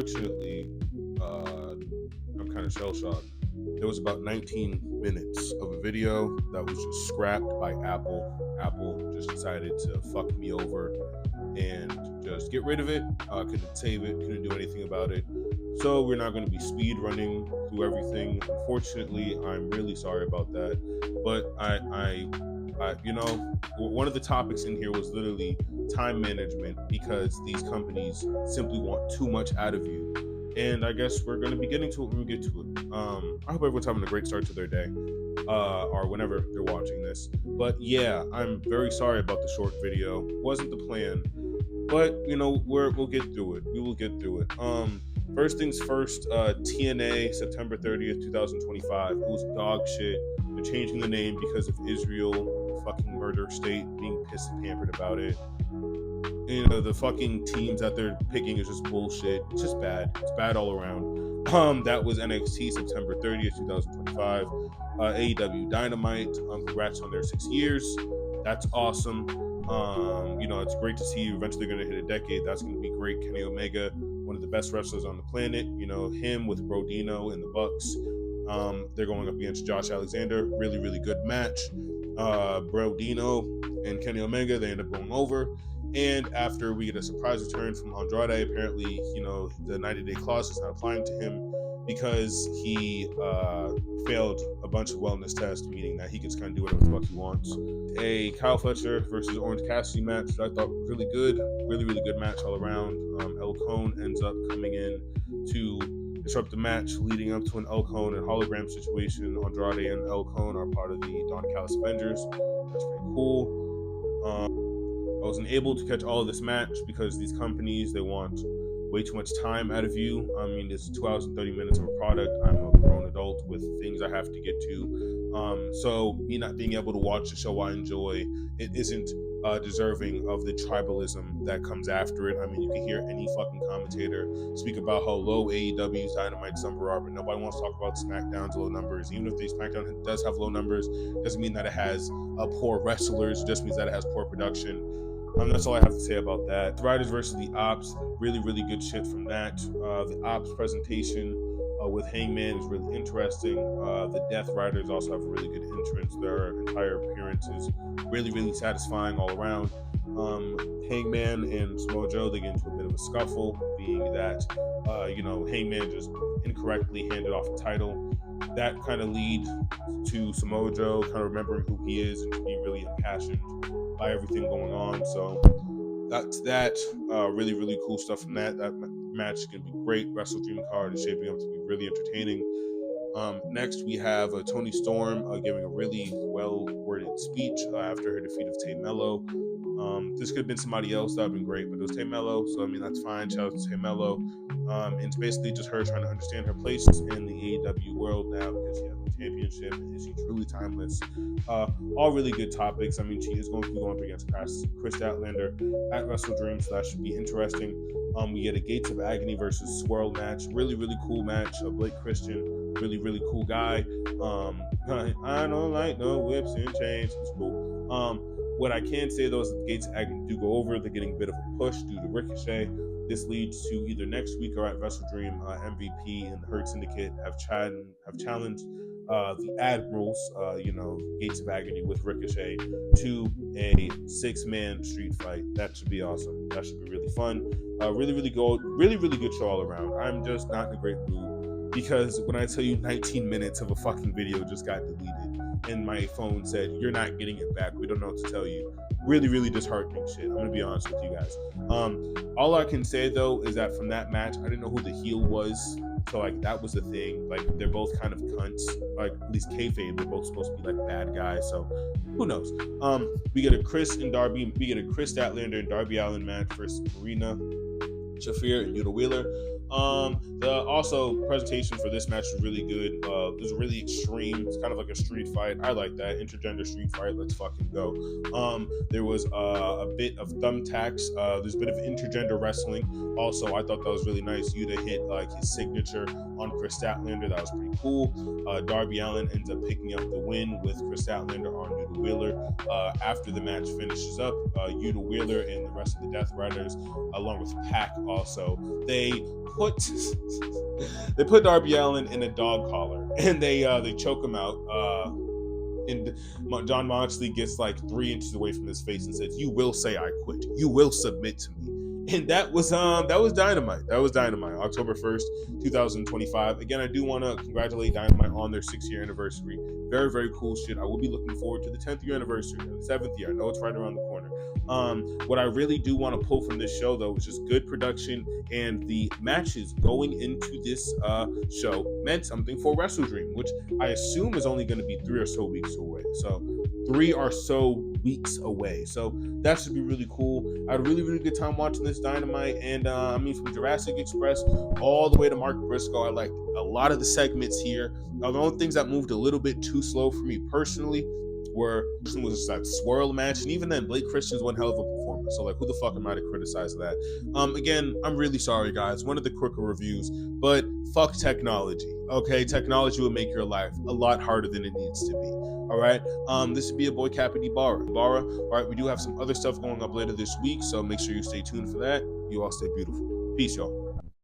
unfortunately, I'm kind of shell shocked. There was about 19 minutes of a video that was just scrapped by Apple. Apple just decided to fuck me over and just get rid of it. Couldn't save it, couldn't do anything about it. So we're not going to be speed running through everything. Unfortunately, I'm really sorry about that. But one of the topics in here was literally time management, because these companies simply want too much out of you. And I guess we're going to be getting to it when we get to it. I hope everyone's having a great start to their day, or whenever they're watching this. But yeah, I'm very sorry about the short video. Wasn't the plan, but we'll get through it. We will get through it. First things first. TNA, September 30th, 2025. It was dog shit. They're changing the name because of Israel, fucking murder state, being pissed and pampered about it. The fucking teams that they're picking is just bullshit. It's just bad. It's bad all around. That was NXT, September 30th, 2025. AEW Dynamite. Congrats on their 6 years. That's awesome. It's great to see you eventually going to hit a decade. That's going to be great. Kenny Omega, one of the best wrestlers on the planet. Him with Brodino and the Bucks. They're going up against Josh Alexander. Really, really good match. Brodino and Kenny Omega, they end up going over. And after we get a surprise return from Andrade, apparently, the 90-day clause is not applying to him because he failed a bunch of wellness tests, meaning that he can kind of do whatever the fuck he wants. A Kyle Fletcher versus Orange Cassidy match that I thought was really good. Really, really good match all around. El Cone ends up coming in to disrupt the match, leading up to an El Cone and hologram situation. Andrade and El Cone are part of the Don Callis Avengers. That's pretty cool. I wasn't able to catch all of this match because these companies, they want way too much time out of you. I mean, it's 2 hours and 30 minutes of a product. I'm a grown adult with things I have to get to. So me not being able to watch the show I enjoy, it isn't deserving of the tribalism that comes after it. I mean, you can hear any fucking commentator speak about how low AEW's Dynamite's number are, but nobody wants to talk about SmackDown's low numbers. Even if the SmackDown does have low numbers, doesn't mean that it has poor wrestlers. It just means that it has poor production. That's all I have to say about that. The Riders versus the Ops, really, really good shit from that. The Ops presentation with Hangman is really interesting. The Death Riders also have a really good entrance. Their entire appearance is really, really satisfying all around. Hangman and Samoa Joe, they get into a bit of a scuffle, being that, Hangman just incorrectly handed off a title. That kind of lead to Samoa Joe kind of remembering who he is and being really impassioned by everything going on. So that's that. Really, really cool stuff from that. That match is going to be great. Wrestle Dream card is shaping up to be really entertaining. Next, we have Toni Storm giving a really well-worded speech after her defeat of Tay Mello. This could have been somebody else. That would have been great, but it was Tay Mello, so I mean, that's fine. Shout out to Tay Mello. And it's basically just her trying to understand her place in the AEW world now because she has the championship and is she truly timeless. All really good topics. I mean, she is going to be going up against Chris Statlander at Wrestle Dream, so that should be interesting. We get a Gates of Agony versus Swirl match. Really, really cool match. Blake Christian, really, really cool guy. I don't like no whips and chains. It's cool. What I can say though is that the Gates of Agony do go over. They're getting a bit of a push due to Ricochet. This leads to either next week or at Wrestle Dream, MVP and the Hurt Syndicate have challenged the Admirals, Gates of Agony with Ricochet, to a 6-man street fight. That should be awesome. That should be really fun. Really, really good show all around. I'm just not in a great mood because when I tell you 19 minutes of a fucking video just got deleted and my phone said, you're not getting it back, we don't know what to tell you. Really, really disheartening shit. I'm going to be honest with you guys. All I can say, though, is that from that match, I didn't know who the heel was. So, that was the thing. They're both kind of cunts. At least kayfabe, they're both supposed to be, bad guys. So, who knows? We get a Chris Statlander and Darby Allin match versus Marina Shafir and Yuta Wheeler. The also presentation for this match was really good. It was really extreme. It's kind of like a street fight. I like that. Intergender street fight. Let's fucking go. There was a bit of thumbtacks. There's a bit of intergender wrestling. Also, I thought that was really nice. Yuta hit his signature on Chris Statlander. That was pretty cool. Darby Allin ends up picking up the win with Chris Statlander on Yuta Wheeler. After the match finishes up, Yuta Wheeler and the rest of the Death Riders, along with Pac also, they put they put Darby Allin in a dog collar, and they choke him out. And John Moxley gets like 3 inches away from his face and says, "You will say I quit. You will submit to me." And that was Dynamite. That was Dynamite, October 1st, 2025. Again, I do want to congratulate Dynamite on their 6-year anniversary. Very, very cool shit. I will be looking forward to the 10th year anniversary, the 7th year. I know it's right around the corner. What I really do want to pull from this show, though, is just good production, and the matches going into this show meant something for Wrestle Dream, which I assume is only going to be 3 or so weeks away. So 3 or so weeks away. So that should be really cool. I had a really, really good time watching this Dynamite. And I mean, from Jurassic Express all the way to Mark Briscoe, I liked a lot of the segments here. The only things that moved a little bit too slow for me personally was just that swirl match. And even then, Blake Christian's one hell of a performance. So like, who the fuck am I to criticize that? Again, I'm really sorry, guys. One of the quicker reviews, but fuck technology. Okay, technology will make your life a lot harder than it needs to be. All right. This would be a boy Cappy Barra. All right. We do have some other stuff going up later this week, so make sure you stay tuned for that. You all stay beautiful. Peace, y'all.